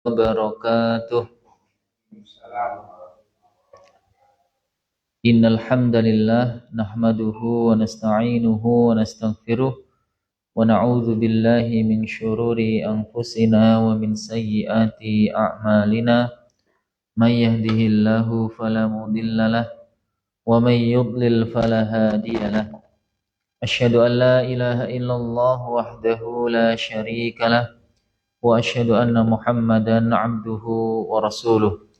wabarakatuh. Innal hamdalillah nahmaduhu wa nasta'inuhu wa nastaghfiruh wa na'udzu billahi min syururi anfusina wa min sayyiati a'malina. May yahdihillahu fala mudhillalah wa may yudlil fala hadiyalah. Asyhadu an la ilaha illallah wahdahu la syarikalah wa asyhadu anna Muhammadan 'abduhu wa rasuluh.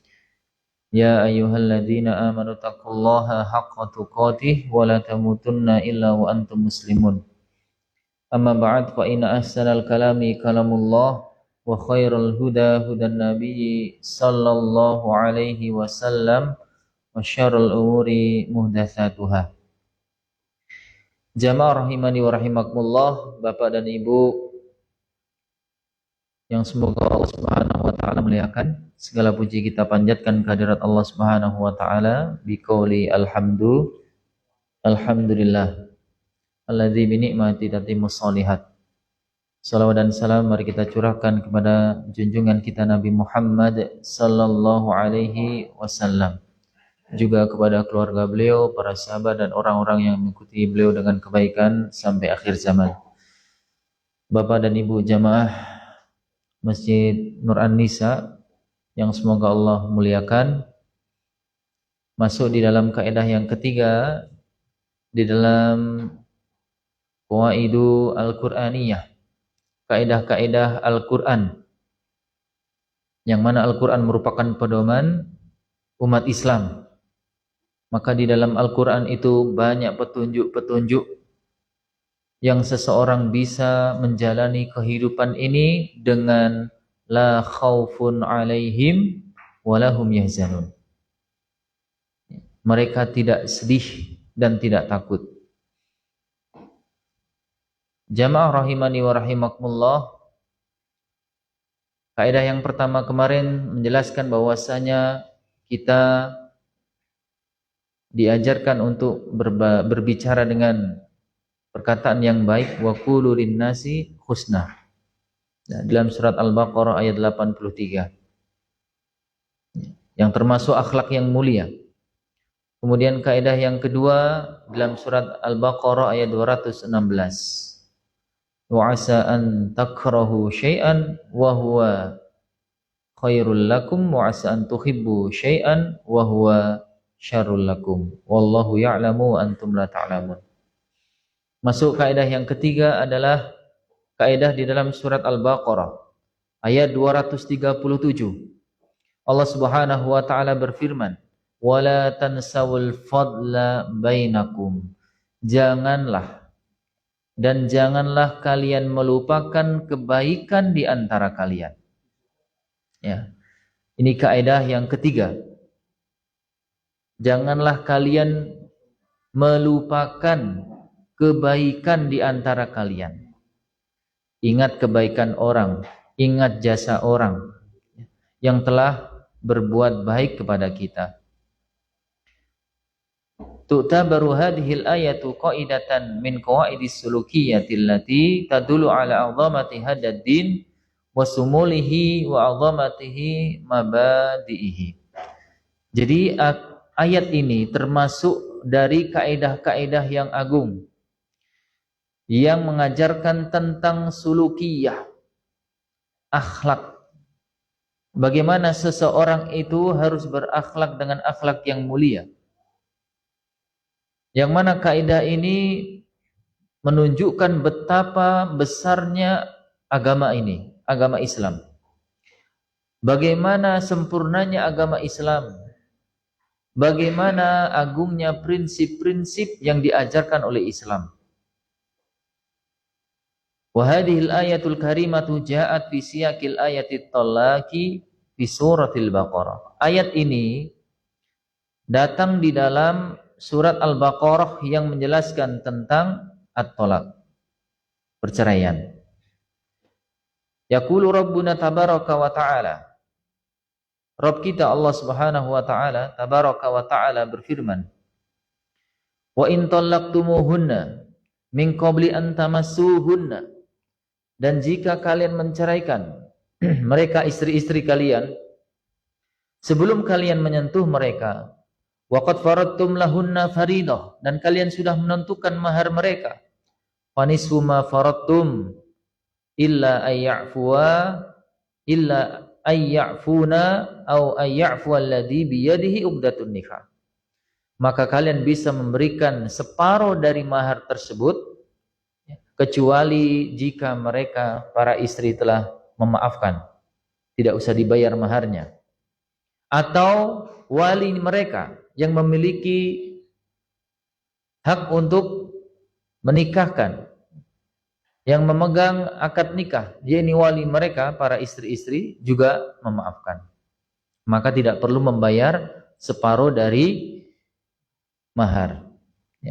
Ya ayyuhalladzina amanu taqullaha haqqa tuqatih wa la tamutunna illa wa antum muslimun. Amma ba'd, fa inna ahsanal kalami kalamullah wa khairal huda hudan nabiyyi sallallahu alaihi wasallam wa syarrul umuri muhdatsatuha. Jamaah rahimani wa rahimakumullah, Bapak dan Ibu yang semoga Allah Subhanahu wa taala muliakan. Segala puji kita panjatkan kehadirat Allah Subhanahu wa taala biqauli alhamdulillah alladzi bi ni'mati tatimmus shalihat. Salawat dan salam mari kita curahkan kepada junjungan kita Nabi Muhammad sallallahu alaihi wasallam, juga kepada keluarga beliau, para sahabat dan orang-orang yang mengikuti beliau dengan kebaikan sampai akhir zaman. Bapak dan Ibu jamaah Masjid Nur An-Nisa yang semoga Allah muliakan, masuk di dalam kaidah yang ketiga di dalam Qawaidu Al-Qur'aniyah, kaidah-kaidah Al-Qur'an, yang mana Al-Qur'an merupakan pedoman umat Islam. Maka di dalam Al-Qur'an itu banyak petunjuk-petunjuk yang seseorang bisa menjalani kehidupan ini dengan la khaufun alaihim walahum yahzanun. Mereka tidak sedih dan tidak takut. Jamaah rahimani wa rahimakumullah, kaidah yang pertama kemarin menjelaskan bahwasanya kita diajarkan untuk berbicara dengan perkataan yang baik, wa qulu linnasi husna. Nah, dalam surat Al-Baqarah ayat 83. Yang termasuk akhlak yang mulia. Kemudian kaidah yang kedua dalam surat Al-Baqarah ayat 216. Wa asa an takrahu syai'an wa huwa khairul lakum wa asa an tuhibbu syai'an wa huwa syarrul lakum. Wallahu ya'lamu wa antum la ta'lamun. Masuk kaidah yang ketiga adalah kaidah di dalam surat Al-Baqarah ayat 237. Allah Subhanahu wa taala berfirman, "Wala tansawul fadla bainakum." Janganlah kalian melupakan kebaikan di antara kalian. Ya. Ini kaidah yang ketiga. Janganlah kalian melupakan kebaikan di antara kalian. Ingat kebaikan orang, ingat jasa orang yang telah berbuat baik kepada kita. Tu'tabaru hadhil ayatu qaidatan min qawaidis sulukiyyati allati tadullu ala 'azamati hadzal din wa sumulihi wa 'azamatihi mabadi'ihi. Jadi ayat ini termasuk dari kaidah-kaidah yang agung yang mengajarkan tentang sulukiyah, akhlak. Bagaimana seseorang itu harus berakhlak dengan akhlak yang mulia. Yang mana kaidah ini menunjukkan betapa besarnya agama ini, agama Islam. Bagaimana sempurnanya agama Islam. Bagaimana agungnya prinsip-prinsip yang diajarkan oleh Islam. Wa hadhil ayatul karimatu ja'at fi siyaqil ayatit talaqi fi suratil Baqarah. Ayat ini datang di dalam surat Al-Baqarah yang menjelaskan tentang at-talaq, perceraian. Yaqulu Rabbuna tabaraka wa ta'ala. Rabb kita Allah Subhanahu wa ta'ala tabaraka wa ta'ala berfirman, "Wa in talaqtumuhunna min qabli an tamassuhunna." Dan jika kalian menceraikan mereka istri-istri kalian sebelum kalian menyentuh mereka. Waqad faradtum lahunna faridah, dan kalian sudah menentukan mahar mereka. Fanisfu ma faradtum illa ayya'funa au ayya'fu alladhi biyadihi uqdatun nikah. Maka kalian bisa memberikan separuh dari mahar tersebut, kecuali jika mereka para istri telah memaafkan, tidak usah dibayar maharnya, atau wali mereka yang memiliki hak untuk menikahkan, yang memegang akad nikah, yakni wali mereka para istri-istri juga memaafkan, maka tidak perlu membayar separuh dari mahar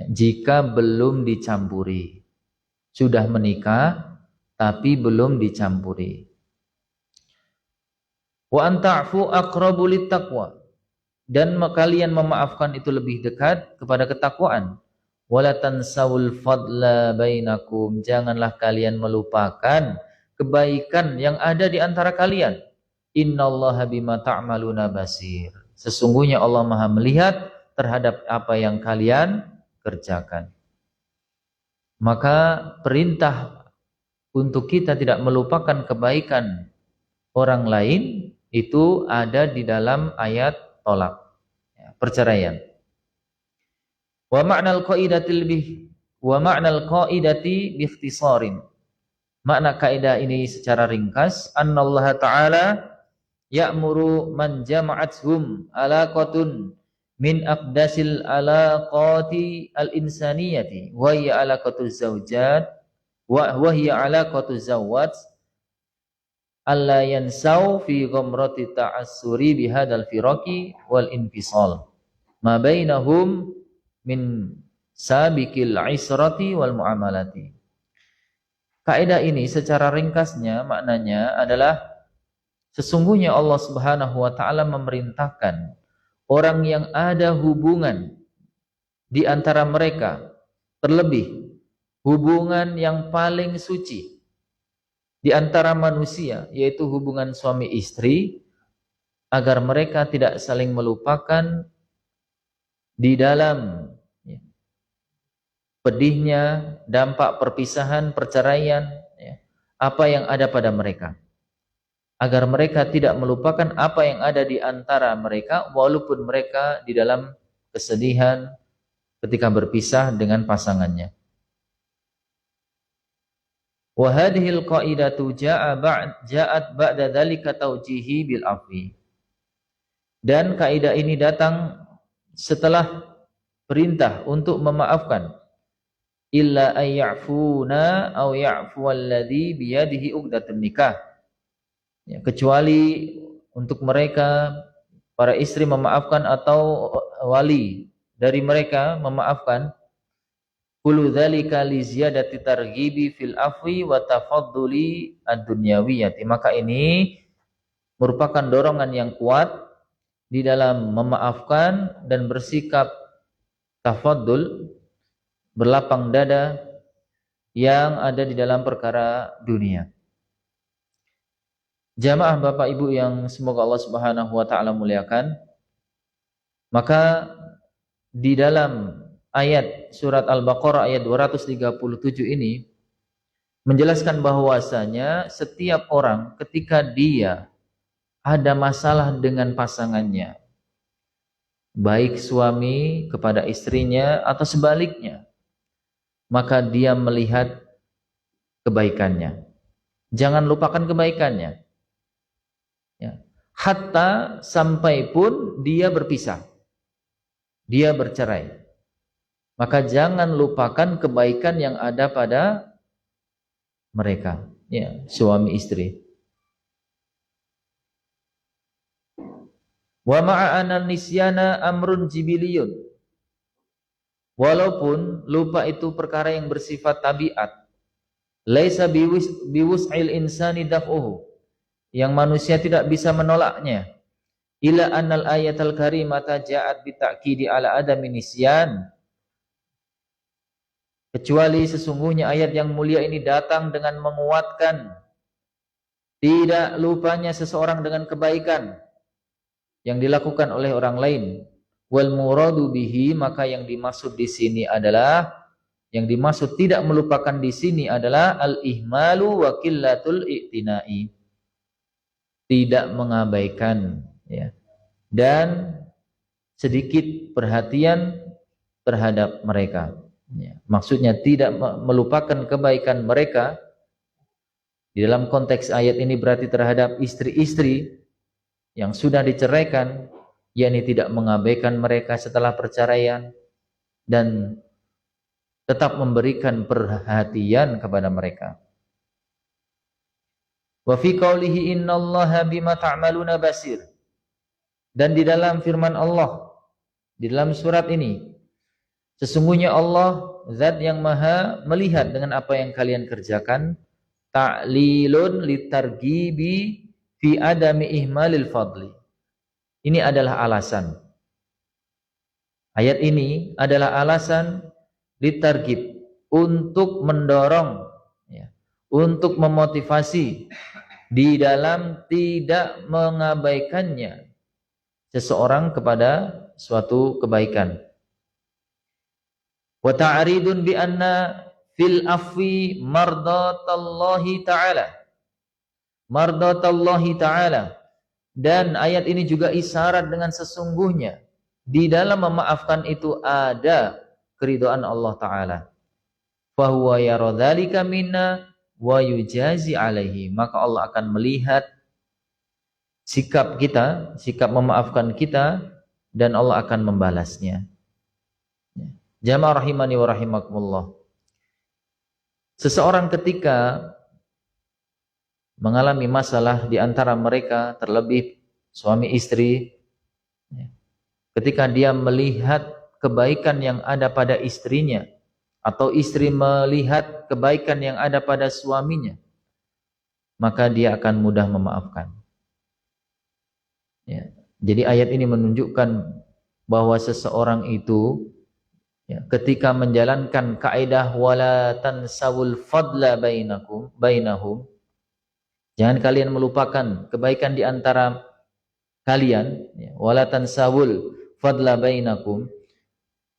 jika belum dicampuri. Sudah menikah tapi belum dicampuri. Wa anta'fu aqrabu littaqwa, dan kalian memaafkan itu lebih dekat kepada ketakwaan. Wala tansawul fadla bainakum, janganlah kalian melupakan kebaikan yang ada di antara kalian. Innallaha bima ta'maluna basir, sesungguhnya Allah Maha melihat terhadap apa yang kalian kerjakan. Maka perintah untuk kita tidak melupakan kebaikan orang lain itu ada di dalam ayat tolak, perceraian. Wa ma'nal qaidati bi ikhtisarin. Makna kaidah ini secara ringkas, annallaha ta'ala ya'muru man jama'athum alaqatun min aqdasil alaqati al-insaniyati wa hiya alaqatuz zawjat wa hiya alaqatuz zawwat alla yansau fi ghamrati ta'assuri bihadal firaqi wal infisal ma bainahum min sabiqil israti wal muamalati. Kaidah ini secara ringkasnya maknanya adalah sesungguhnya Allah Subhanahu wa taala memerintahkan orang yang ada hubungan di antara mereka, terlebih hubungan yang paling suci di antara manusia, yaitu hubungan suami istri, agar mereka tidak saling melupakan di dalam pedihnya dampak perpisahan, perceraian, apa yang ada pada mereka, agar mereka tidak melupakan apa yang ada di antara mereka walaupun mereka di dalam kesedihan ketika berpisah dengan pasangannya. Wa hadhil qaidatu ja'at ba'da dzalika taujihi bil afwi. Dan kaidah ini datang setelah perintah untuk memaafkan. Illa ayya'funa aw ya'fu alladhi biyadihi uqdatun nikah. Kecuali untuk mereka para istri memaafkan atau wali dari mereka memaafkan. Kullu dzalika li ziyadati targhibi fil afwi wa tafadduli ad-dunyawiyati. Maka ini merupakan dorongan yang kuat di dalam memaafkan dan bersikap tafaddul, berlapang dada yang ada di dalam perkara dunia. Jamaah Bapak Ibu yang semoga Allah Subhanahu wa taala muliakan, maka di dalam ayat surat Al-Baqarah ayat 237 ini menjelaskan bahwasanya setiap orang ketika dia ada masalah dengan pasangannya, baik suami kepada istrinya atau sebaliknya, maka dia melihat kebaikannya. Jangan lupakan kebaikannya. Hatta sampai pun dia berpisah, dia bercerai, maka jangan lupakan kebaikan yang ada pada mereka, suami istri. Wa ma'ana nisyana amrun jibiliyun. Walaupun lupa itu perkara yang bersifat tabiat, laisa biwus'il insani daf'uhu, yang manusia tidak bisa menolaknya. Ila annal ayatal karimata ja'at bita'kidi ala adami nisyan, kecuali sesungguhnya ayat yang mulia ini datang dengan menguatkan tidak lupanya seseorang dengan kebaikan yang dilakukan oleh orang lain. Wal muradu bihi, maka yang dimaksud di sini adalah, yang dimaksud tidak melupakan di sini adalah al-ihmalu wa qillatul i'tina'i, tidak mengabaikan, ya, dan sedikit perhatian terhadap mereka. Ya, maksudnya tidak melupakan kebaikan mereka. Di dalam konteks ayat ini berarti terhadap istri-istri yang sudah diceraikan, yakni tidak mengabaikan mereka setelah perceraian dan tetap memberikan perhatian kepada mereka. Wa fi qoulihi innallaha bima ta'maluna basir. Dan di dalam firman Allah di dalam surat ini, sesungguhnya Allah zat yang maha melihat dengan apa yang kalian kerjakan. Ta'lilun litargibi fi adami ihmalil fadli. Ini adalah alasan. Ayat ini adalah alasan litargib, untuk mendorong, ya, untuk memotivasi di dalam tidak mengabaikannya seseorang kepada suatu kebaikan. Wa ta'ridun bi anna fil afwi mardatallahi ta'ala. Mardatallahi ta'ala. Dan ayat ini juga isyarat dengan sesungguhnya di dalam memaafkan itu ada keridhaan Allah Ta'ala. Fahuwa yara dzalika minna wa yujazi alaihi. Maka Allah akan melihat sikap kita, sikap memaafkan kita, dan Allah akan membalasnya. Jamaah rahimani wa rahimakumullah. Seseorang ketika mengalami masalah di antara mereka, terlebih suami istri, ketika dia melihat kebaikan yang ada pada istrinya, atau istri melihat kebaikan yang ada pada suaminya, maka dia akan mudah memaafkan. Ya. Jadi ayat ini menunjukkan bahwa seseorang itu, ya, ketika menjalankan kaidah wala tansawul fadla bainahum, jangan kalian melupakan kebaikan di antara kalian, ya, wala tansawul fadla bainakum,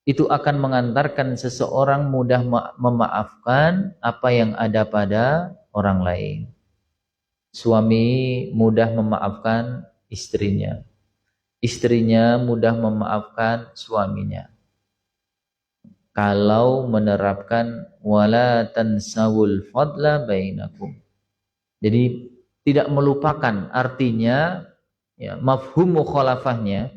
itu akan mengantarkan seseorang mudah memaafkan apa yang ada pada orang lain. Suami mudah memaafkan istrinya, istrinya mudah memaafkan suaminya, kalau menerapkan wala tansawul fadla bainakum. Jadi tidak melupakan, artinya, ya, mafhum mukhalafahnya,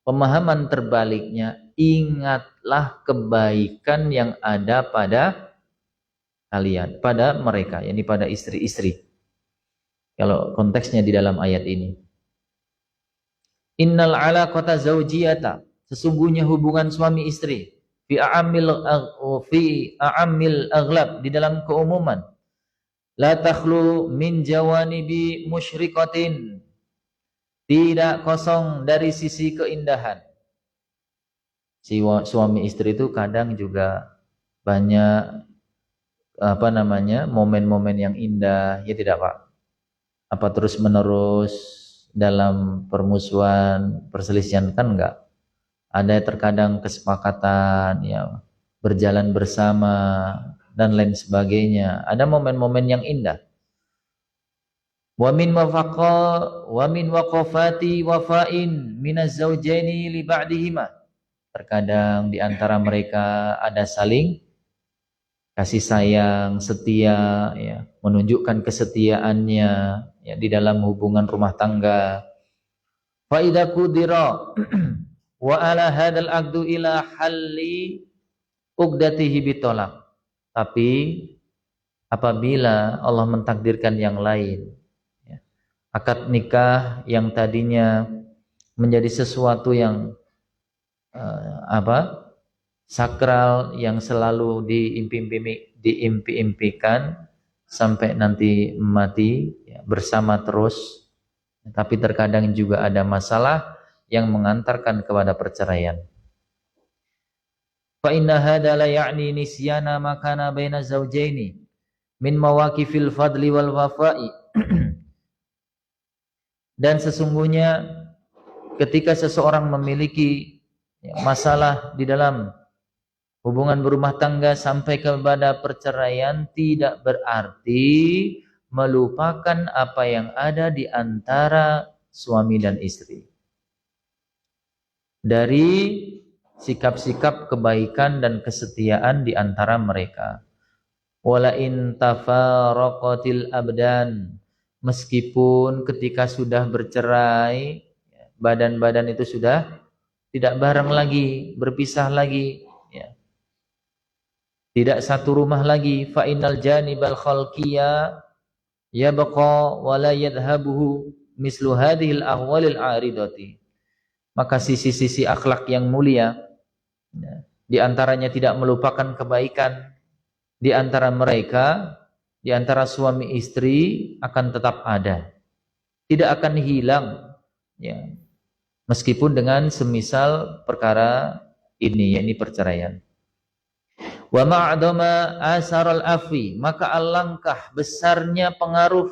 pemahaman terbaliknya, ingatlah kebaikan yang ada pada kalian, pada mereka, yakni pada istri-istri. Kalau konteksnya di dalam ayat ini, innal alaqata zawjiyata, sesungguhnya hubungan suami istri, fi a'ammil aghlab, di dalam keumuman, la takhlu min jawanibi musyrikatin, tidak kosong dari sisi keindahan. Si suami istri itu kadang juga banyak momen-momen yang indah, ya tidak Pak? Apa terus menerus dalam permusuhan, perselisihan, kan enggak? Ada terkadang kesepakatan, ya, berjalan bersama dan lain sebagainya. Ada momen-momen yang indah. Wa min waqafati wafa'in minaz zawjaini li ba'dihima. Terkadang di antara mereka ada saling kasih sayang, setia, ya, menunjukkan kesetiaannya, ya, di dalam hubungan rumah tangga. Fa idza qudira wa ala hadzal aqdu ila halli uqdatihi bitolak. Tapi apabila Allah mentakdirkan yang lain, ya, akad nikah yang tadinya menjadi sesuatu yang sakral, yang selalu diimpi-impikan sampai nanti mati, ya, bersama terus, tapi terkadang juga ada masalah yang mengantarkan kepada perceraian. Fa inna hadza la ya'ni nisyana ma kana baina zawjaini min mawaqifil fadli wal wafa'i. Dan sesungguhnya ketika seseorang memiliki masalah di dalam hubungan berumah tangga sampai kepada perceraian, tidak berarti melupakan apa yang ada di antara suami dan istri. Dari sikap-sikap kebaikan dan kesetiaan di antara mereka. Wala in tafaraqatil abdan, meskipun ketika sudah bercerai, badan-badan itu sudah tidak bareng lagi, berpisah lagi, ya. Tidak satu rumah lagi. Fa innal janibal khalqiyya yabqa wa la yadhhabuhu mislu hadhil ahwalil aridati. Maka sisi-sisi akhlak yang mulia, ya, di antaranya tidak melupakan kebaikan di antara mereka, di antara suami istri akan tetap ada, tidak akan hilang, ya, meskipun dengan semisal perkara ini, yakni perceraian. Wa ma'adama asaral afi, maka alangkah besarnya pengaruh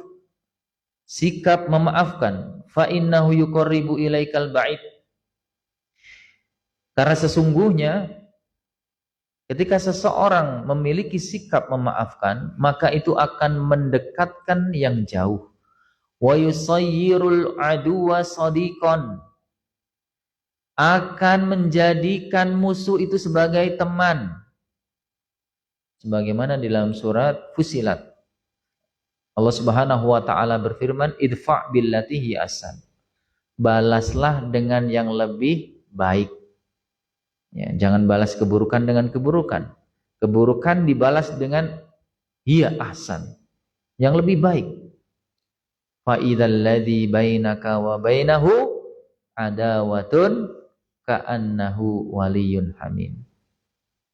sikap memaafkan. Fa innahu yuqarribu ilaikal ba'id, karena sesungguhnya ketika seseorang memiliki sikap memaafkan, maka itu akan mendekatkan yang jauh. Wa yusayyirul aduwa sadiqan, akan menjadikan musuh itu sebagai teman. Sebagaimana di dalam surat Fussilat, Allah Subhanahu wa taala berfirman, idfa' billati hi ahsan. Balaslah dengan yang lebih baik. Ya, jangan balas keburukan dengan keburukan. Keburukan dibalas dengan hiya ahsan, yang lebih baik. Fa idzal ladzi bainaka wa bainahu adawatun ka'annahu waliyyun hamim.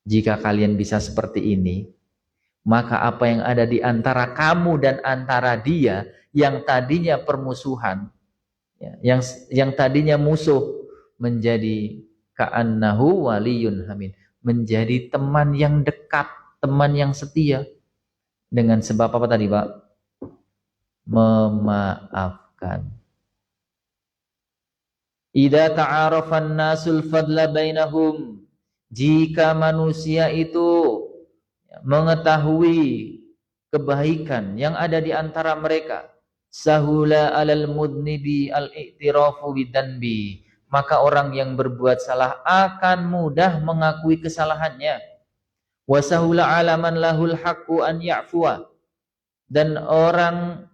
Jika kalian bisa seperti ini, maka apa yang ada di antara kamu dan antara dia yang tadinya permusuhan, ya, yang tadinya musuh, menjadi ka'annahu waliyun hamid, menjadi teman yang dekat, teman yang setia. Dengan sebab apa tadi, Pak? Memaafkan. Idza ta'arafan nasul fadla bainahum, jika manusia itu mengetahui kebaikan yang ada di antara mereka, sahula alal mudnibi al-i'tirafu bidanbi, maka orang yang berbuat salah akan mudah mengakui kesalahannya. Wasahula alaman lahul haqqu an ya'fuwa, dan orang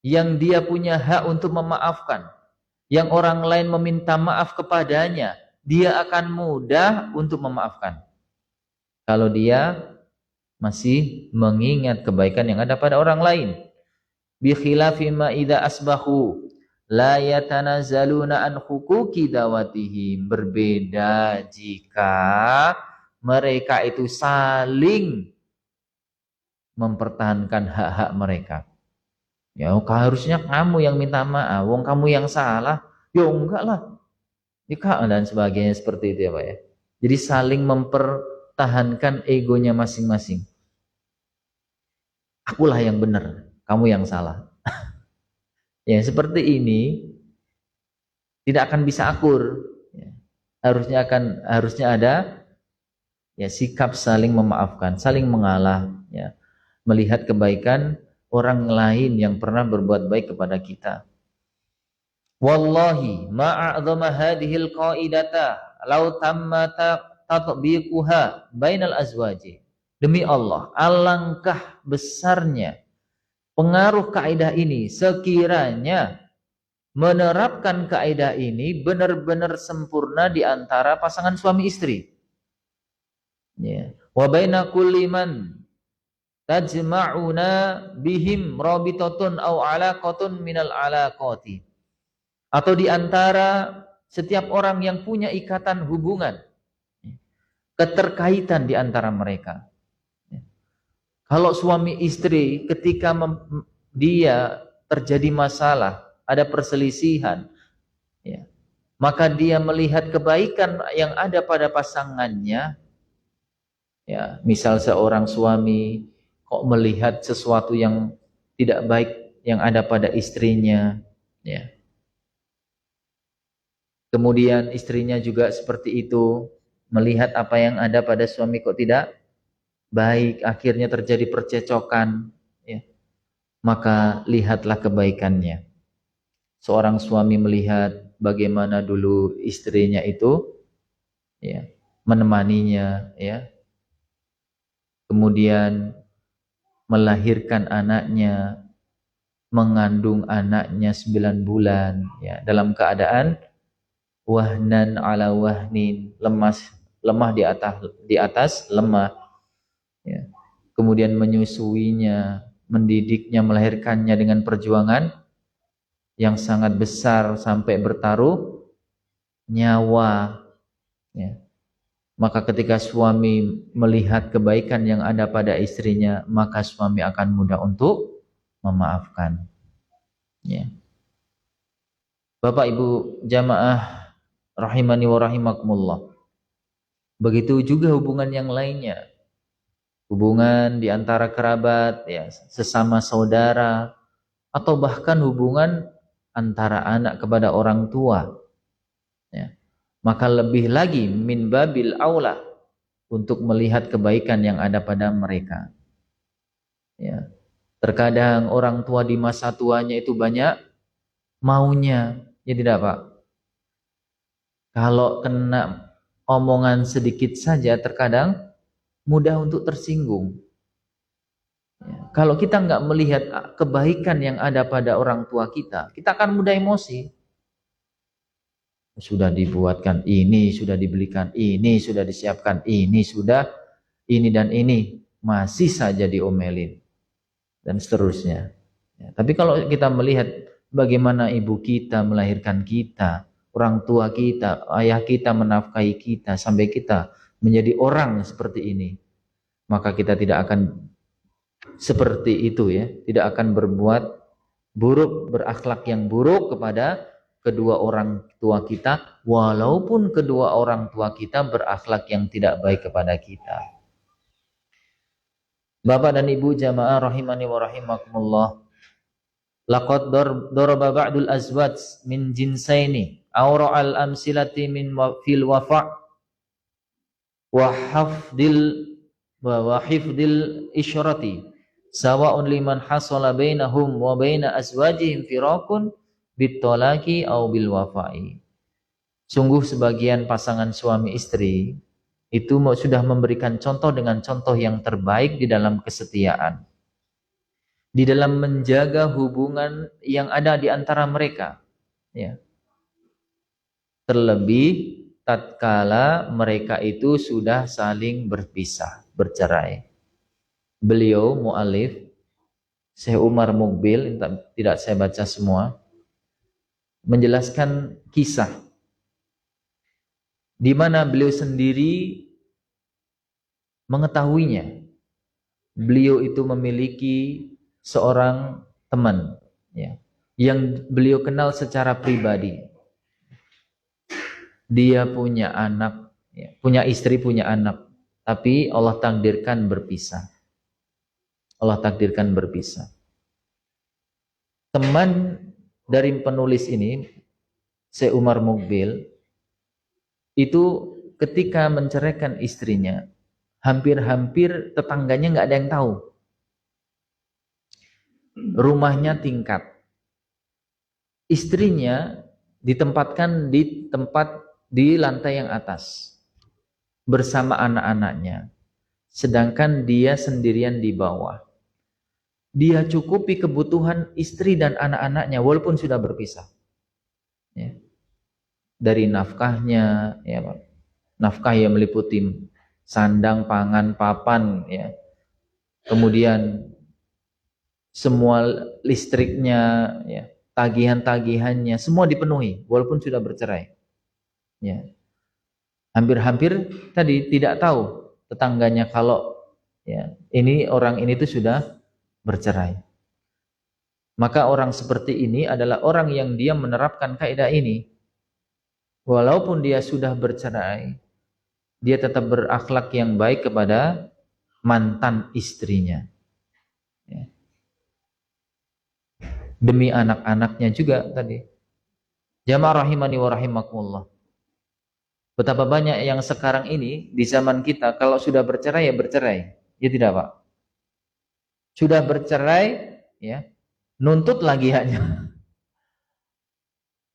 yang dia punya hak untuk memaafkan, yang orang lain meminta maaf kepadanya, dia akan mudah untuk memaafkan kalau dia masih mengingat kebaikan yang ada pada orang lain. Bi khilafi ma idza asbahu la yatanazaluna an huquqi dawatihim, berbeda jika mereka itu saling mempertahankan hak-hak mereka. Ya, harusnya kamu yang minta maaf, wong kamu yang salah. Ya enggak lah. Ya, dan sebagainya seperti itu ya Pak ya. Jadi saling mempertahankan egonya masing-masing. Akulah yang benar, kamu yang salah. Ya, seperti ini tidak akan bisa akur. Ya, harusnya ada ya sikap saling memaafkan, saling mengalah, ya, melihat kebaikan orang lain yang pernah berbuat baik kepada kita. Wallahi ma'a'dhama hadhil qaidata law tammata tatbiquha bainal azwaji. Demi Allah, alangkah besarnya pengaruh kaidah ini sekiranya menerapkan kaidah ini benar-benar sempurna di antara pasangan suami istri. Ya. Wa baina kulli man tajma'una bihim rabitatun aw alaqatun minal alaqati, atau di antara setiap orang yang punya ikatan hubungan, keterkaitan di antara mereka. Kalau suami istri ketika dia terjadi masalah, ada perselisihan, ya, maka dia melihat kebaikan yang ada pada pasangannya. Ya, misal seorang suami kok melihat sesuatu yang tidak baik yang ada pada istrinya, ya, Kemudian istrinya juga seperti itu, melihat apa yang ada pada suami kok tidak baik, akhirnya terjadi percecokan, ya. Maka lihatlah kebaikannya. Seorang suami melihat bagaimana dulu istrinya itu, ya, menemaninya, ya, kemudian melahirkan anaknya, mengandung anaknya 9 bulan, ya, dalam keadaan wahnan ala wahnin, lemah di atas lemah, ya. Kemudian menyusuinya, mendidiknya, melahirkannya dengan perjuangan yang sangat besar sampai bertaruh nyawa, ya. Maka ketika suami melihat kebaikan yang ada pada istrinya, maka suami akan mudah untuk memaafkan, ya. Bapak Ibu jamaah rahimani wa rahimakumullah. Begitu juga hubungan yang lainnya. Hubungan di antara kerabat, ya, sesama saudara, atau bahkan hubungan antara anak kepada orang tua, ya. Maka lebih lagi min babil aula untuk melihat kebaikan yang ada pada mereka, ya. Terkadang orang tua di masa tuanya itu banyak maunya, ya tidak Pak? Kalau kena omongan sedikit saja terkadang mudah untuk tersinggung, ya. Kalau kita nggak melihat kebaikan yang ada pada orang tua kita akan mudah emosi. Sudah dibuatkan ini, sudah dibelikan ini, sudah disiapkan ini, sudah ini dan ini, masih saja diomelin, dan seterusnya, ya. Tapi kalau kita melihat bagaimana ibu kita melahirkan kita, orang tua kita, ayah kita menafkahi kita sampai kita menjadi orang seperti ini, maka kita tidak akan seperti itu, ya, tidak akan berbuat buruk, berakhlak yang buruk kepada kedua orang tua kita, walaupun kedua orang tua kita berakhlak yang tidak baik kepada kita. Bapak dan Ibu jamaah rahimani wa rahimakumullah, laqad daraba ba'dul azwaj min jinsaini awra al amsilati min fil wafa' wa hifdil isyrati sawa'un liman hasala bainahum wa baina azwajihim firaqun bitolaki au bil wafai. Sungguh sebagian pasangan suami istri itu sudah memberikan contoh dengan contoh yang terbaik di dalam kesetiaan, di dalam menjaga hubungan yang ada di antara mereka, ya. Terlebih tatkala mereka itu sudah saling berpisah, bercerai. Beliau mu'alif Syekh Umar Muqbil, tidak saya baca semua, menjelaskan kisah di mana beliau sendiri mengetahuinya. Beliau itu memiliki seorang teman, ya, yang beliau kenal secara pribadi. Dia punya anak, ya, punya istri, punya anak, tapi Allah takdirkan berpisah. Allah takdirkan berpisah. Teman dari penulis ini, Syekh Umar Muqbil, itu ketika menceraikan istrinya, hampir-hampir tetangganya nggak ada yang tahu. Rumahnya tingkat, istrinya ditempatkan di lantai yang atas bersama anak-anaknya, sedangkan dia sendirian di bawah. Dia cukupi kebutuhan istri dan anak-anaknya walaupun sudah berpisah, ya. Dari nafkahnya, ya, nafkah yang meliputi sandang, pangan, papan, ya. Kemudian semua listriknya, ya, tagihan-tagihannya semua dipenuhi walaupun sudah bercerai, ya. Hampir-hampir tadi tidak tahu tetangganya kalau, ya, ini orang ini tuh sudah bercerai. Maka orang seperti ini adalah orang yang dia menerapkan kaidah ini. Walaupun dia sudah bercerai, dia tetap berakhlak yang baik kepada mantan istrinya, ya. Demi anak-anaknya juga tadi. Jamaah rahimani wa rahimakumullah. Betapa banyak yang sekarang ini di zaman kita kalau sudah bercerai ya bercerai. Ya tidak, Pak? Sudah bercerai ya, nuntut lagi haknya.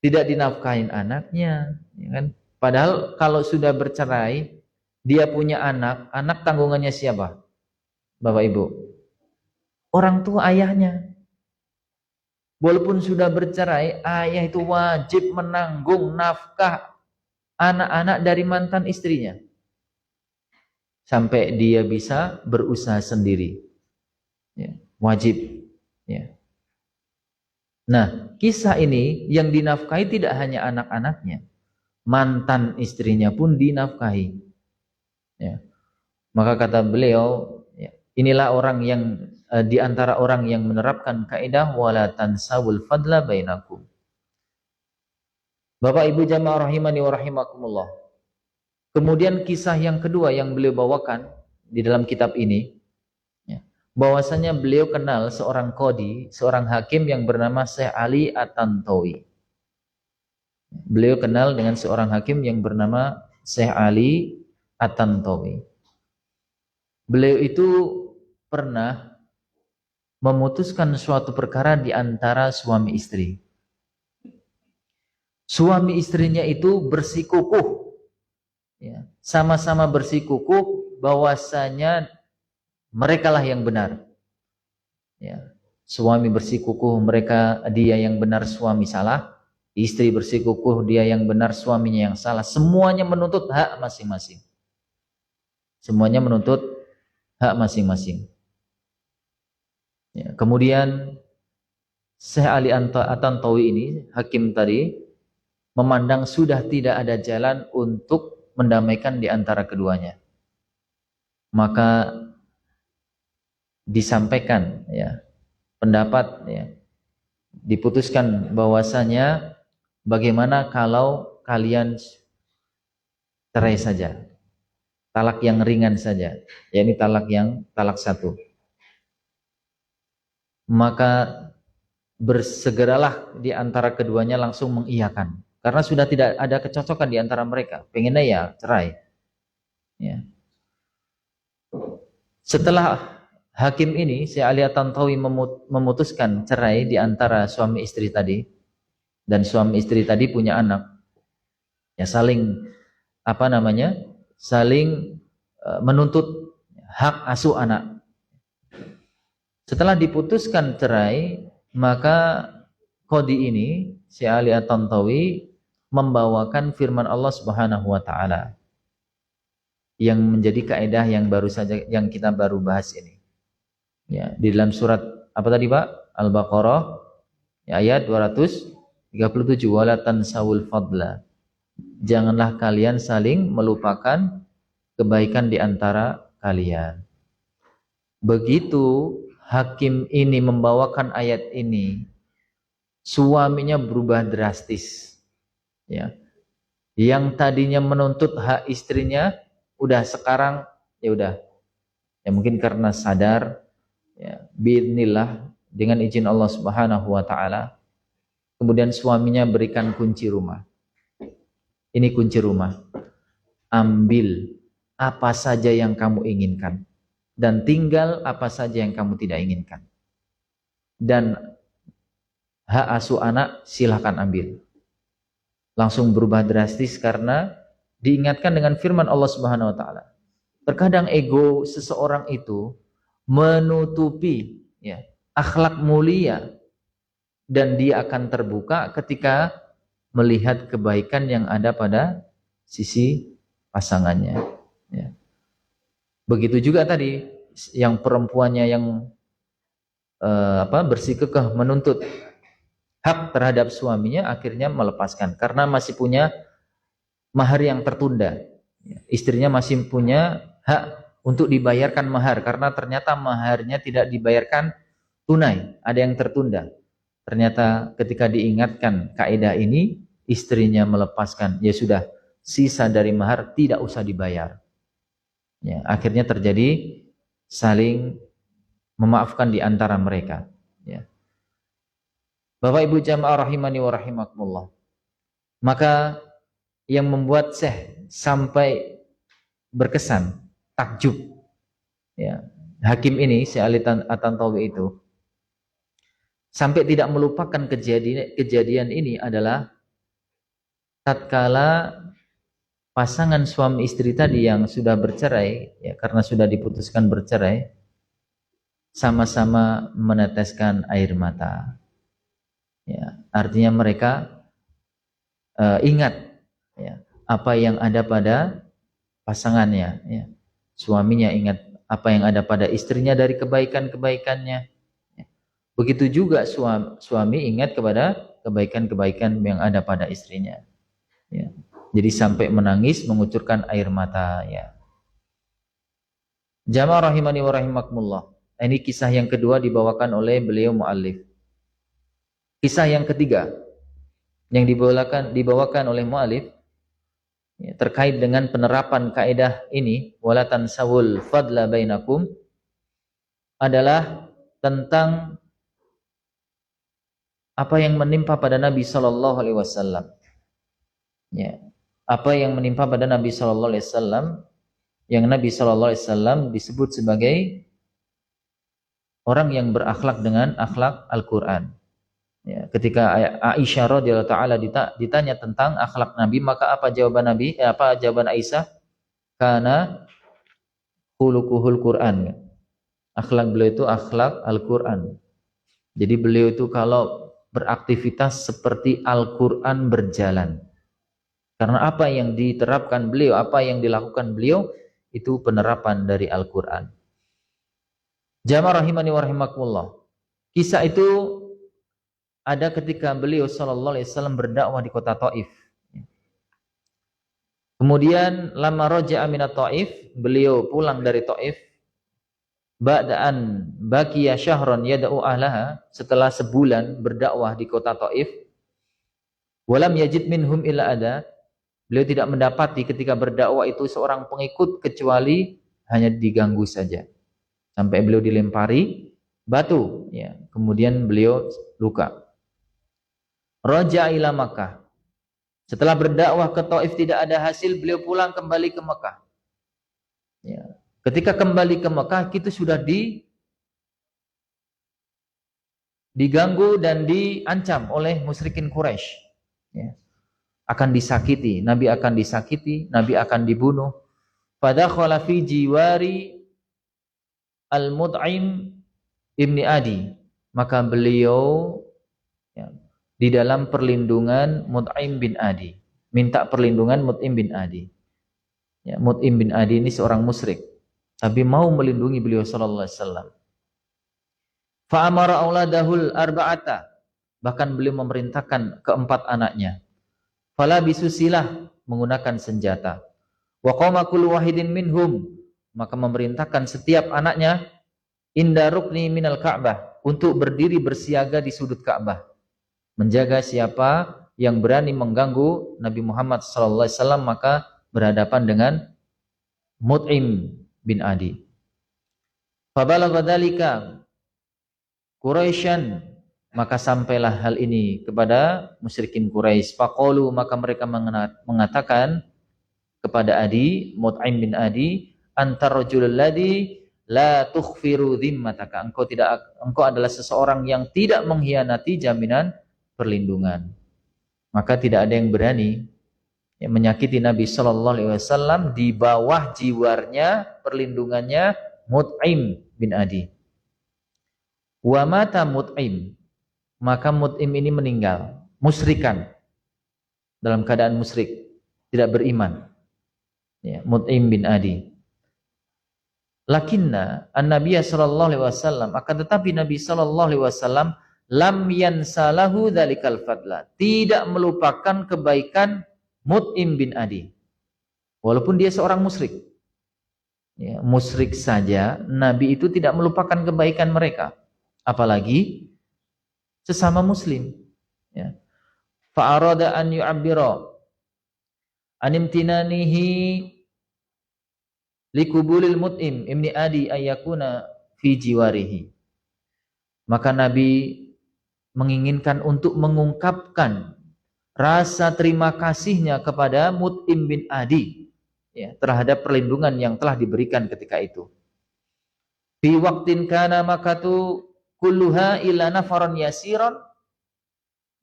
Tidak dinafkahin anaknya, ya kan? Padahal kalau sudah bercerai, dia punya anak, anak tanggungannya siapa? Bapak Ibu. Orang tua ayahnya. Walaupun sudah bercerai, ayah itu wajib menanggung nafkah anak-anak dari mantan istrinya sampai dia bisa berusaha sendiri. Ya, wajib. Ya. Nah, kisah ini yang dinafkahi tidak hanya anak-anaknya, mantan istrinya pun dinafkahi. Ya. Maka kata beliau, ya, inilah orang yang di antara orang yang menerapkan kaidah wala tansawul fadla bainakum. Bapak Ibu jamaah rahimani wa rahimakumullah. Kemudian kisah yang kedua yang beliau bawakan di dalam kitab ini, ya, bahwasanya beliau kenal seorang qadi, seorang hakim yang bernama Syekh Ali At-Tantawi. Beliau kenal dengan seorang hakim yang bernama Syekh Ali At-Tantawi. Beliau itu pernah memutuskan suatu perkara di antara suami istri. Suami istrinya itu bersikukuh, ya, sama-sama bersikukuh bahwasanya merekalah yang benar. Ya, suami bersikukuh dia yang benar, suami salah. Istri bersikukuh dia yang benar, suaminya yang salah. Semuanya menuntut hak masing-masing. Semuanya menuntut hak masing-masing. Ya, kemudian Syekh Ali At-Tantawi ini, hakim tadi, memandang sudah tidak ada jalan untuk mendamaikan di antara keduanya. Maka disampaikan, ya, pendapat, ya, diputuskan bahwasanya bagaimana kalau kalian cerai saja, talak yang ringan saja, yakni talak satu. Maka bersegeralah di antara keduanya langsung mengiyakan, karena sudah tidak ada kecocokan di antara mereka, pengennya ya cerai. Ya. Setelah hakim ini, Syekh Ali At-Tantawi memutuskan cerai di antara suami istri tadi, dan suami istri tadi punya anak, ya saling saling menuntut hak asuh anak. Setelah diputuskan cerai, maka qadi ini, Syekh Ali At-Tantawi, membawakan firman Allah Subhanahu wa taala yang menjadi kaidah yang baru saja yang kita baru bahas ini. Ya, di dalam surat apa tadi, Pak? Al-Baqarah, ya, ayat 237, wala tansawul fadla. Janganlah kalian saling melupakan kebaikan di antara kalian. Begitu hakim ini membawakan ayat ini, suaminya berubah drastis. Ya. Yang tadinya menuntut hak istrinya, udah sekarang ya udah. Ya mungkin karena sadar, ya, biidznillah, dengan izin Allah Subhanahu wa taala, kemudian suaminya berikan kunci rumah. Ini kunci rumah. Ambil apa saja yang kamu inginkan dan tinggal apa saja yang kamu tidak inginkan. Dan hak asuh anak silahkan ambil. Langsung berubah drastis karena diingatkan dengan firman Allah Subhanahu wa taala. Terkadang ego seseorang itu menutupi, ya, akhlak mulia, dan dia akan terbuka ketika melihat kebaikan yang ada pada sisi pasangannya. Ya. Begitu juga tadi yang perempuannya yang bersikukuh menuntut hak terhadap suaminya, akhirnya melepaskan karena masih punya mahar yang tertunda. Istrinya masih punya hak untuk dibayarkan mahar karena ternyata maharnya tidak dibayarkan tunai, ada yang tertunda. Ternyata ketika diingatkan kaidah ini, istrinya melepaskan. Ya sudah, sisa dari mahar tidak usah dibayar. Ya, akhirnya terjadi saling memaafkan di antara mereka. Ya. Bapak Ibu jamaah rahimani wa rahimakumullah. Maka yang membuat Syekh sampai berkesan, takjub, ya, hakim ini, Syekh Ali At-Tantawi itu, sampai tidak melupakan kejadian ini adalah tatkala pasangan suami istri tadi yang sudah bercerai, ya, karena sudah diputuskan bercerai, sama-sama meneteskan air mata. Ya, artinya mereka ingat, ya, apa yang ada pada pasangannya, ya. Suaminya ingat apa yang ada pada istrinya dari kebaikan-kebaikannya. Ya. Begitu juga suami ingat kepada kebaikan-kebaikan yang ada pada istrinya. Ya. Jadi sampai menangis, mengucurkan air mata. Ya. Jamaah rahimani wa rahimakumullah. Ini kisah yang kedua dibawakan oleh beliau muallif. Kisah yang ketiga yang dibawakan oleh muallif, ya, terkait dengan penerapan kaidah ini, wala tansawul fadla bainakum, adalah tentang apa yang menimpa pada Nabi Shallallahu Alaihi Wasallam. Ya, apa yang menimpa pada Nabi Shallallahu Alaihi Wasallam, yang Nabi Shallallahu Alaihi Wasallam disebut sebagai orang yang berakhlak dengan akhlak Al-Quran. Ya, ketika Aisyah radhiyallahu taala ditanya tentang akhlak Nabi, maka apa jawaban Nabi? Apa jawaban Aisyah? Karena khuluquhul Quran. Akhlak beliau itu akhlak Al-Quran. Jadi beliau itu kalau beraktivitas seperti Al-Quran berjalan. Karena apa yang diterapkan beliau, apa yang dilakukan beliau, itu penerapan dari Al-Quran. Jamaah rahimani wa rahimakumullah. Kisah itu ada ketika beliau sallallahu alaihi wasallam berdakwah di kota Taif. Kemudian lama raja'a minat Taif, beliau pulang dari Taif. Ba'da'an baqiya syahran yad'u ahlaha, setelah sebulan berdakwah di kota Taif. Walam yajid minhum illa ada, beliau tidak mendapati ketika berdakwah itu seorang pengikut kecuali hanya diganggu saja. Sampai beliau dilempari batu, ya. Kemudian beliau luka. Raja ila Makkah. Setelah berdakwah ke Taif tidak ada hasil, beliau pulang kembali ke Mekah. Ya. Ketika kembali ke Mekah, itu sudah diganggu dan diancam oleh musyrikin Quraisy. Ya. Akan disakiti, Nabi akan disakiti, Nabi akan dibunuh. Fadakhala fi jiwari Al-Mut'im ibni Adi. Maka beliau, ya, di dalam perlindungan Mut'im bin Adi. Minta perlindungan Mut'im bin Adi. Ya, Mut'im bin Adi ini seorang musyrik, tapi mau melindungi beliau sallallahu alaihi wasallam. Fa'amara auladahul arba'ata. Bahkan beliau memerintahkan keempat anaknya. Fala bisusilah, menggunakan senjata. Wa qama kullu wahidin minhum. Maka memerintahkan setiap anaknya inda rukni minal Ka'bah, untuk berdiri bersiaga di sudut Ka'bah, menjaga siapa yang berani mengganggu Nabi Muhammad SAW, maka berhadapan dengan Mut'im bin Adi. Fabalagha dzalika Quraisyan, maka sampailah hal ini kepada musyrikin Quraisy. Faqalu, maka mereka mengatakan kepada Adi, Mut'im bin Adi, antar rajulul ladzi la tukhfiru dhimmataka. Engkau adalah seseorang yang tidak mengkhianati jaminan perlindungan. Maka tidak ada yang berani yang menyakiti Nabi Shallallahu Alaihi Wasallam di bawah jiwarnya, perlindungannya Mut'im bin Adi. Wa mata Mut'im, maka Mut'im ini meninggal musyrikan, dalam keadaan musyrik, tidak beriman. Ya, Mut'im bin Adi. Lakinna an-Nabiy sallallahu alaihi wasallam, akan tetapi Nabi sallallahu alaihi wasallam lam yansalahu dzalikal fadla, tidak melupakan kebaikan Mut'im bin Adi. Walaupun dia seorang musyrik. Ya, musyrik saja Nabi itu tidak melupakan kebaikan mereka, apalagi sesama muslim. Ya. Fa arada an yu'abbira an imtinanihi likubulil Mut'im ibni Adi ayyakuna fi jiwarihi. Maka Nabi menginginkan untuk mengungkapkan rasa terima kasihnya kepada Mut'im bin Adi, ya, terhadap perlindungan yang telah diberikan ketika itu. Fi waqtin kana makatu kulluha illa nafaran yasiran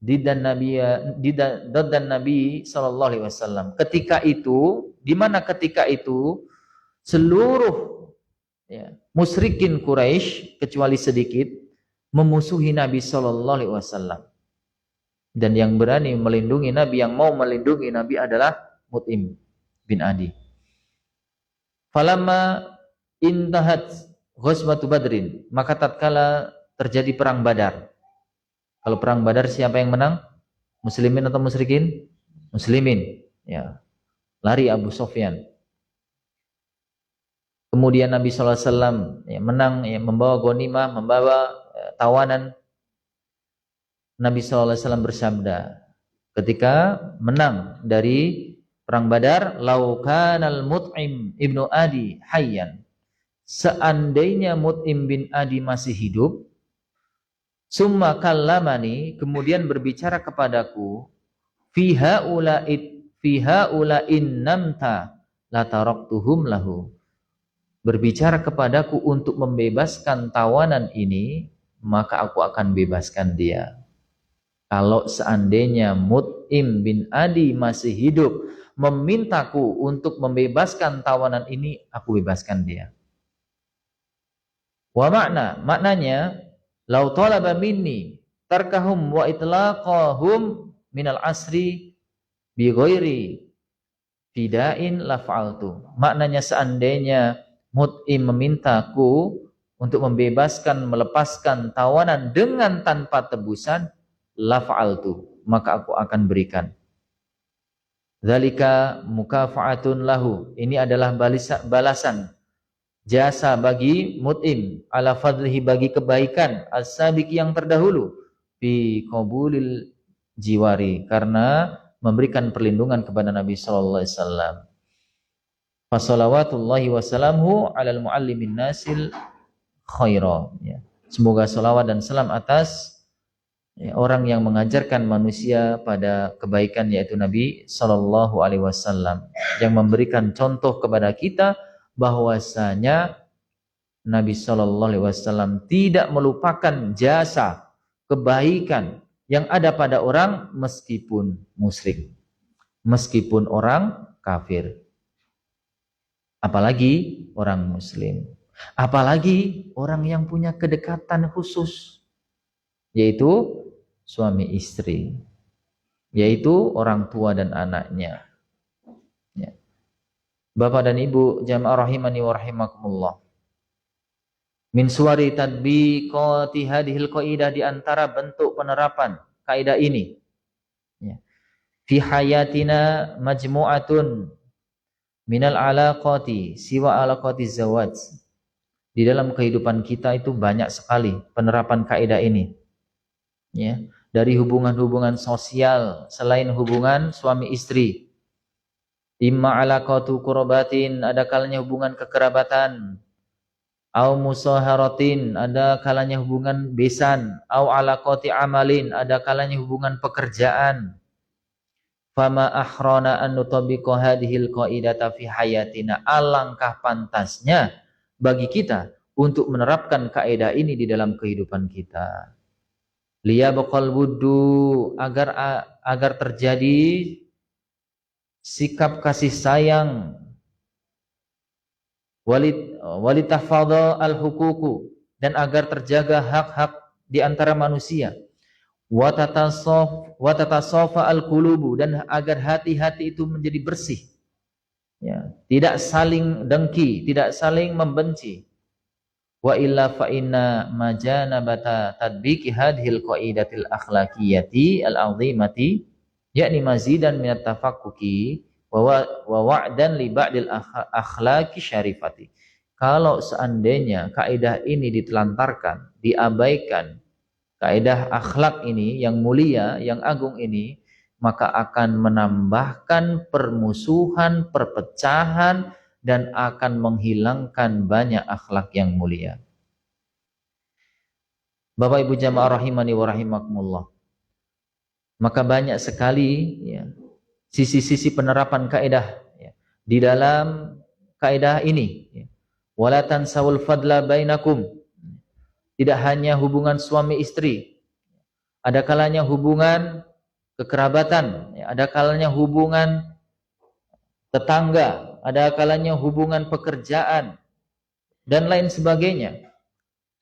didan Nabi sallallahu alaihi wasallam. Ketika itu, di mana ketika itu seluruh, ya, musyrikin Quraisy kecuali sedikit memusuhi Nabi sallallahu alaihi wasallam. Dan yang berani melindungi Nabi, yang mau melindungi Nabi adalah Mut'im bin Adi. Falamma intahat ghazwatu Badrin, maka tatkala terjadi perang Badar. Kalau perang Badar siapa yang menang? Muslimin atau musyrikin? Muslimin, ya. Lari Abu Sufyan. Kemudian Nabi sallallahu alaihi wasallam, ya, menang, ya, membawa ghanimah, membawa tawanan. Nabi sallallahu alaihi wasallam bersabda ketika menang dari perang Badar, "Lau kanal Mut'im ibnu Adi hayyan." Seandainya Mut'im bin Adi masih hidup, summa kallamani, kemudian berbicara kepadaku, fi haula'in namta la taraktuhum lahu. Berbicara kepadaku untuk membebaskan tawanan ini, maka aku akan bebaskan dia. Kalau seandainya Mut'im bin Adi masih hidup, memintaku untuk membebaskan tawanan ini, aku bebaskan dia. Wa maknanya, lau talaba minni tarkahum wa itlaqahum minal asri bi ghairi fidain la fa'altu. Maknanya seandainya Mut'im memintaku untuk membebaskan, melepaskan tawanan dengan tanpa tebusan, la fa'altu, maka aku akan berikan. Dzalika mukafa'atun lahu. Ini adalah balasan jasa bagi Mut'im ala fadlihi, bagi kebaikan as-sabiq yang terdahulu, bi qabulil jiwari, karena memberikan perlindungan kepada Nabi sallallahu alaihi wasallam. Fa shalawatullahi wa salamuhu alal muallimin nasil khaira, ya. Semoga salawat dan salam atas, ya, orang yang mengajarkan manusia pada kebaikan, yaitu Nabi sallallahu alaihi wasallam, yang memberikan contoh kepada kita bahwasanya Nabi sallallahu alaihi wasallam tidak melupakan jasa kebaikan yang ada pada orang meskipun musyrik, meskipun orang kafir, apalagi orang muslim, apalagi orang yang punya kedekatan khusus, yaitu suami istri, yaitu orang tua dan anaknya. Ya. Bapak dan Ibu jamaah rahimani wa rahimakumullah. Min suwari tadbiqati hadhil qaidah, di antara bentuk penerapan kaidah ini, ya, fi hayatina majmu'atun minal alaqati siwa alaqati zawaj. Di dalam kehidupan kita itu banyak sekali penerapan kaidah ini, ya, dari hubungan-hubungan sosial selain hubungan suami istri. Imma alaqatu qurbatin, ada kalanya hubungan kekerabatan, au musaharatin, ada kalanya hubungan besan, au alaqati amalin, ada kalanya hubungan pekerjaan. Fama ahrana an nutabiqa hadhil qaidata fi hayatina, alangkah pantasnya bagi kita untuk menerapkan kaidah ini di dalam kehidupan kita. Liyabqal wuddu, agar terjadi sikap kasih sayang, walitahfadha al-huququ, dan agar terjaga hak-hak di antara manusia, watatasofa al-qulubu, dan agar hati-hati itu menjadi bersih, ya, tidak saling dengki, tidak saling membenci. Wa illa fa inna majanabata tadbiqi hadhil qaidatil akhlaqiyati al-azimati, yakni mazidan minat tafakkuki wa wa'dan li ba'dil akhlaqi syarifati. Kalau seandainya kaidah ini ditelantarkan, diabaikan, kaidah akhlak ini yang mulia, yang agung ini, maka akan menambahkan permusuhan, perpecahan, dan akan menghilangkan banyak akhlak yang mulia. Bapak Ibu jamaah rahimani wa rahimakumullah. Maka banyak sekali ya, sisi-sisi penerapan kaidah ya, di dalam kaidah ini ya. Wala tansawul fadla bainakum. Tidak hanya hubungan suami istri, ada kalanya hubungan kekerabatan ya, ada kalanya hubungan tetangga, ada kalanya hubungan pekerjaan dan lain sebagainya.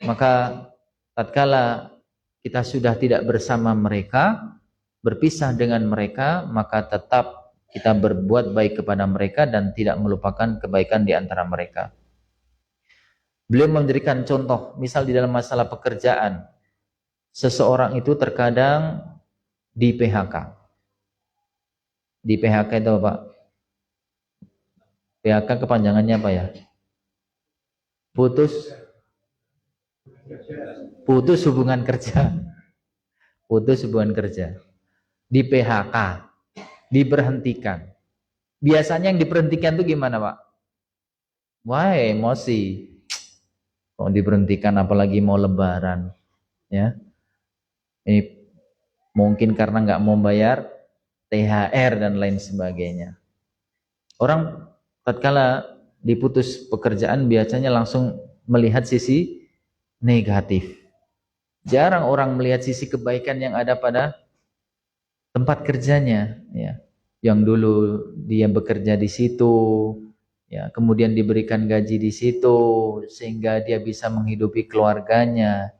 Maka tatkala kita sudah tidak bersama mereka, berpisah dengan mereka, maka tetap kita berbuat baik kepada mereka dan tidak melupakan kebaikan di antara mereka. Beliau memberikan contoh, misal di dalam masalah pekerjaan, seseorang itu terkadang di PHK. Di PHK itu apa? PHK kepanjangannya apa ya? Putus hubungan kerja. Putus hubungan kerja. Di PHK, diberhentikan. Biasanya yang diberhentikan itu gimana, Pak? Wah, emosi. Kok diberhentikan apalagi mau lebaran, ya. Ini mungkin karena nggak mau bayar THR dan lain sebagainya. Orang tatkala diputus pekerjaan biasanya langsung melihat sisi negatif. Jarang orang melihat sisi kebaikan yang ada pada tempat kerjanya, ya. Yang dulu dia bekerja di situ, ya, kemudian diberikan gaji di situ sehingga dia bisa menghidupi keluarganya.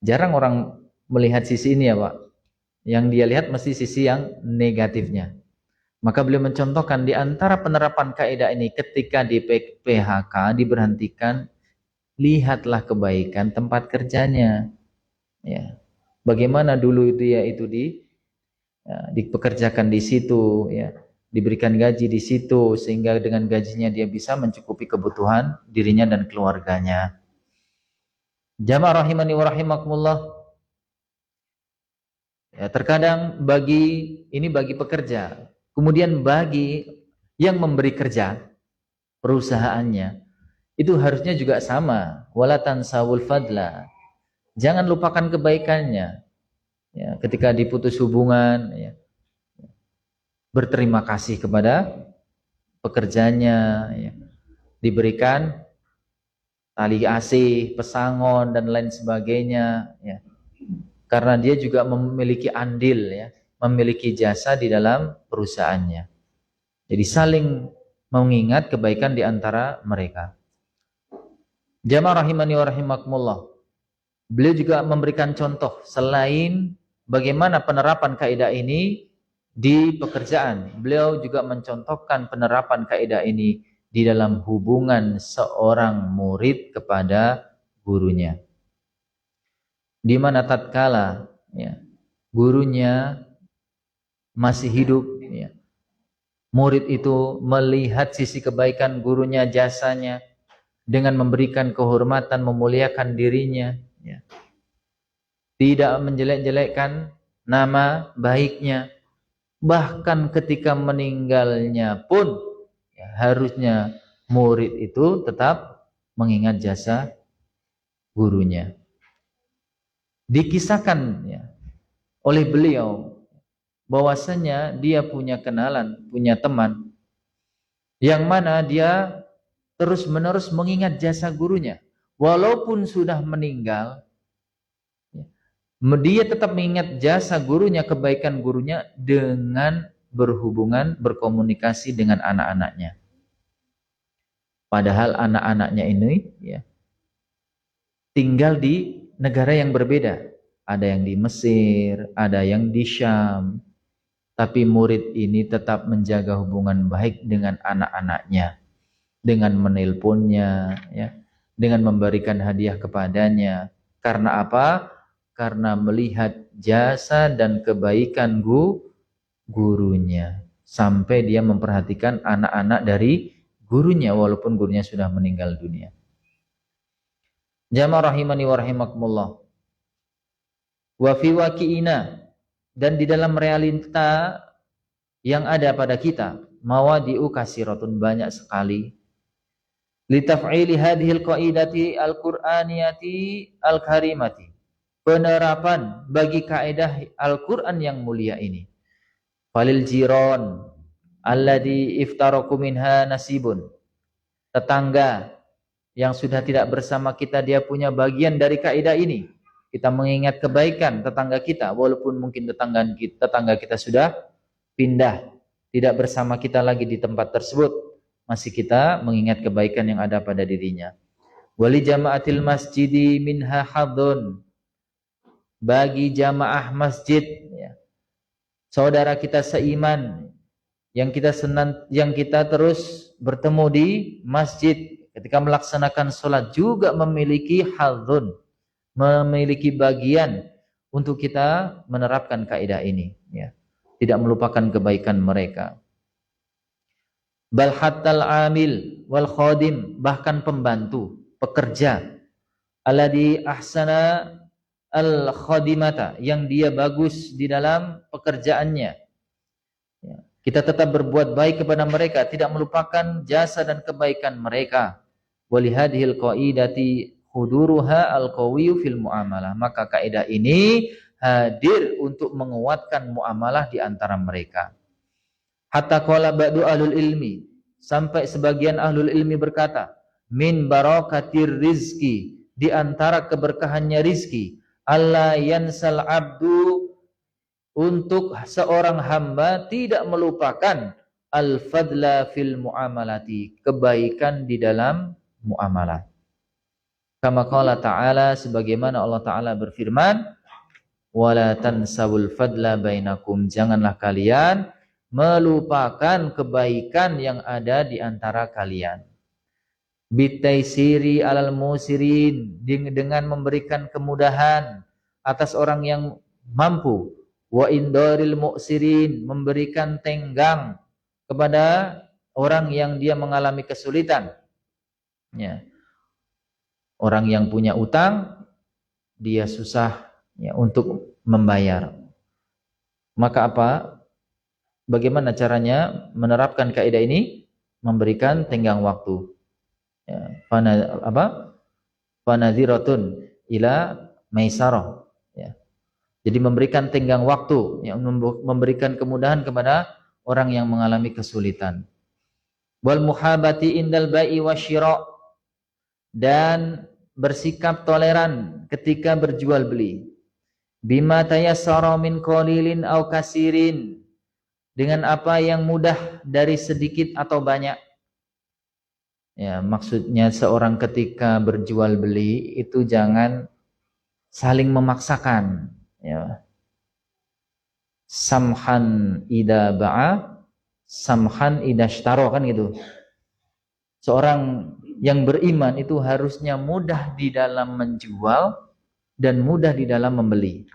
Jarang orang melihat sisi ini ya, Pak. Yang dia lihat mesti sisi yang negatifnya. Maka beliau mencontohkan di antara penerapan kaidah ini ketika di PHK diberhentikan, lihatlah kebaikan tempat kerjanya. Ya. Bagaimana dulu itu dipekerjakan di situ, ya, diberikan gaji di situ sehingga dengan gajinya dia bisa mencukupi kebutuhan dirinya dan keluarganya. Jamaah rahimani wa rahimakumullah. Ya, terkadang bagi pekerja, kemudian bagi yang memberi kerja, perusahaannya, itu harusnya juga sama. Wala tansawul fadla. Jangan lupakan kebaikannya. Ya, ketika diputus hubungan, ya, berterima kasih kepada pekerjanya, ya, diberikan tali asih, pesangon dan lain sebagainya, ya. Karena dia juga memiliki andil, ya, memiliki jasa di dalam perusahaannya. Jadi saling mengingat kebaikan di antara mereka. Jamaah rahimani wa rahimakumullah. Beliau juga memberikan contoh selain bagaimana penerapan kaidah ini di pekerjaan. Beliau juga mencontohkan penerapan kaidah ini di dalam hubungan seorang murid kepada gurunya. Di mana tatkala, ya, gurunya masih hidup, ya, murid itu melihat sisi kebaikan gurunya, jasanya, dengan memberikan kehormatan, memuliakan dirinya, ya, tidak menjelek-jelekkan nama baiknya, bahkan ketika meninggalnya pun, ya, harusnya murid itu tetap mengingat jasa gurunya. Dikisahkan, ya, oleh beliau bahwasanya dia punya kenalan, punya teman yang mana dia terus-menerus mengingat jasa gurunya walaupun sudah meninggal, ya, dia tetap mengingat jasa gurunya, kebaikan gurunya dengan berhubungan, berkomunikasi dengan anak-anaknya. Padahal anak-anaknya ini, ya, tinggal di negara yang berbeda. Ada yang di Mesir, ada yang di Syam. Tapi murid ini tetap menjaga hubungan baik dengan anak-anaknya, dengan menelponnya, ya, dengan memberikan hadiah kepadanya. Karena apa? Karena melihat jasa dan kebaikan gurunya. Sampai dia memperhatikan anak-anak dari gurunya walaupun gurunya sudah meninggal dunia. Jamaah rahimani wa rahimakumullah. Wa fi waqi'ina, dan di dalam realita yang ada pada kita, mawadi'u kasiratun, banyak sekali, li taf'ili hadhil qaidati al-qur'aniyati al-karimati, penerapan bagi kaidah Al-Qur'an yang mulia ini. Falil jiron alladhi iftaraku minha nasibun. Tetangga yang sudah tidak bersama kita, dia punya bagian dari kaidah ini. Kita mengingat kebaikan tetangga kita, walaupun mungkin tetangga kita sudah pindah, tidak bersama kita lagi di tempat tersebut, masih kita mengingat kebaikan yang ada pada dirinya. Wali jama'atil masjidi minha hadun. Bagi jamaah masjid, ya, saudara kita seiman yang kita terus bertemu di masjid ketika melaksanakan sholat juga memiliki hadun, memiliki bagian untuk kita menerapkan kaidah ini, ya. Tidak melupakan kebaikan mereka. Bal hattal amil wal khadim, bahkan pembantu, pekerja, alladhi ahsana al khadimata, yang dia bagus di dalam pekerjaannya, ya. Kita tetap berbuat baik kepada mereka, tidak melupakan jasa dan kebaikan mereka. Walihadhil qaidati huduruha al-qawiyyu fil muamalah. Maka kaidah ini hadir untuk menguatkan muamalah di antara mereka. Hatta qala ba'du ahlul ilmi, sampai sebagian ahlul ilmi berkata, min barakatir rizki, di antara keberkahannya rizki, alla yansal abdu, untuk seorang hamba tidak melupakan al-fadla fil muamalati, kebaikan di dalam muamalah. Kama qala ta'ala, sebagaimana Allah Ta'ala berfirman, wala tansawul fadla bainakum, janganlah kalian melupakan kebaikan yang ada di antara kalian. Bitaisiri alal musirin, dengan memberikan kemudahan atas orang yang mampu. Wa indaril mu'sirin, memberikan tenggang kepada orang yang dia mengalami kesulitan, ya. Orang yang punya utang, dia susah, ya, untuk membayar. Maka apa? Bagaimana caranya menerapkan kaidah ini? Memberikan tenggang waktu, ya. Fanadhiratun ila maisarah, ya. Jadi memberikan tenggang waktu, yang memberikan kemudahan kepada orang yang mengalami kesulitan. Wal muhabati indal bai'i wasyira, dan bersikap toleran ketika berjual beli. Bima tayassara min qalilin aw kasirin, dengan apa yang mudah dari sedikit atau banyak. Ya, maksudnya seorang ketika berjual beli itu jangan saling memaksakan, ya. Samhan ida ba'a, samhan ida ishtaro, kan gitu. Seorang yang beriman itu harusnya mudah di dalam menjual dan mudah di dalam membeli.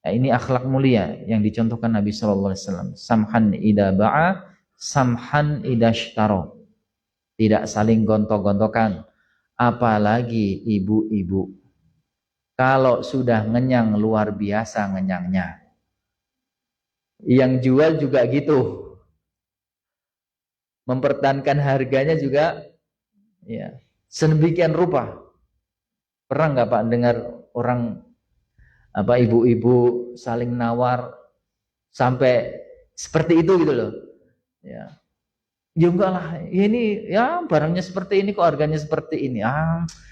Nah, ini akhlak mulia yang dicontohkan Nabi SAW. Samhan ida ba'a, samhan ida ishtaro. Tidak saling gontok-gontokan. Apalagi ibu-ibu, kalau sudah ngenyang luar biasa ngenyangnya, yang jual juga gitu, mempertahankan harganya juga, ya, sedemikian rupa. Pernah nggak Pak dengar orang ibu-ibu saling nawar sampai seperti itu gitu loh, ya. Ya enggak lah, ini ya barangnya seperti ini kok harganya seperti ini.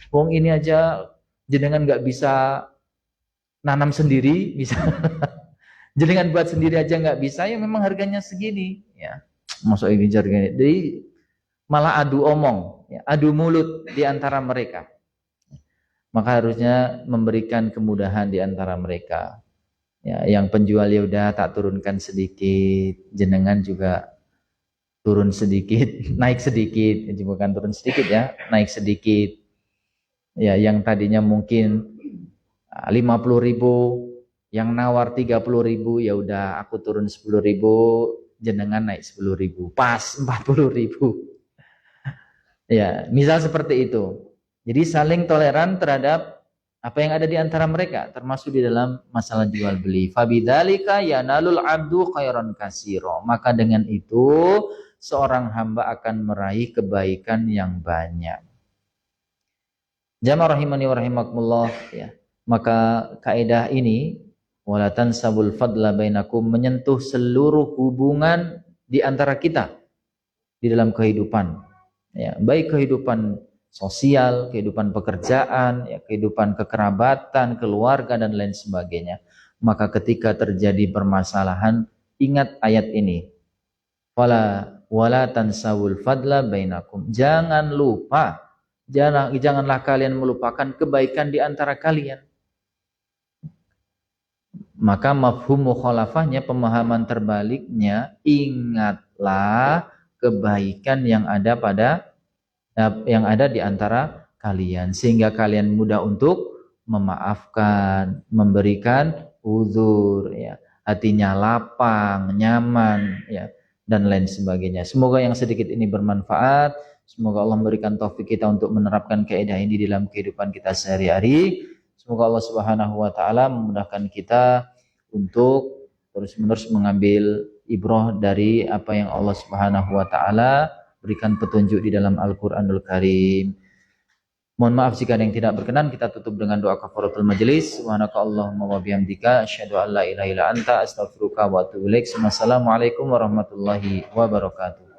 Wong ini aja jenengan nggak bisa nanam sendiri, bisa jenengan buat sendiri aja nggak bisa, ya memang harganya segini, ya. Masuk ini harganya. Jadi malah adu omong, ya, adu mulut di antara mereka. Maka harusnya memberikan kemudahan di antara mereka. Ya, yang penjual ya udah tak turunkan sedikit, jenengan juga turun sedikit, naik sedikit, jadi bukan turun sedikit ya, naik sedikit. Ya, yang tadinya mungkin 50.000, yang nawar 30.000, ya udah aku turun 10.000, jenengan naik 10.000, pas 40.000. Ya, misal seperti itu. Jadi saling toleran terhadap apa yang ada di antara mereka, termasuk di dalam masalah jual beli. Fabidzalika yanalul abdu khairan katsira. Maka dengan itu seorang hamba akan meraih kebaikan yang banyak. Jamaah rahimani wa rahimakumullah, ya. Maka kaidah ini wala tansabul fadla bainakum menyentuh seluruh hubungan di antara kita di dalam kehidupan. Ya, baik kehidupan sosial, kehidupan pekerjaan, ya, kehidupan kekerabatan, keluarga dan lain sebagainya. Maka ketika terjadi permasalahan, ingat ayat ini. Wala tansawul fadla bainakum. Jangan lupa, janganlah kalian melupakan kebaikan di antara kalian. Maka mafhum mukhalafahnya, pemahaman terbaliknya, ingatlah kebaikan yang ada di antara kalian sehingga kalian mudah untuk memaafkan, memberikan uzur, ya, hatinya lapang, nyaman, ya, dan lain sebagainya. Semoga yang sedikit ini bermanfaat. Semoga Allah memberikan taufik kita untuk menerapkan kaidah ini dalam kehidupan kita sehari-hari. Semoga Allah Subhanahu wa taala memudahkan kita untuk terus-menerus mengambil ibrah dari apa yang Allah Subhanahu wa taala berikan petunjuk di dalam Al-Qur'anul Karim. Mohon maaf jika ada yang tidak berkenan. Kita tutup dengan doa kafaratul majelis. Subhanakallahumma wa bihamdika asyhadu an la ilaha illa anta astaghfiruka wa atubu ilaik. Wassalamualaikum warahmatullahi wabarakatuh.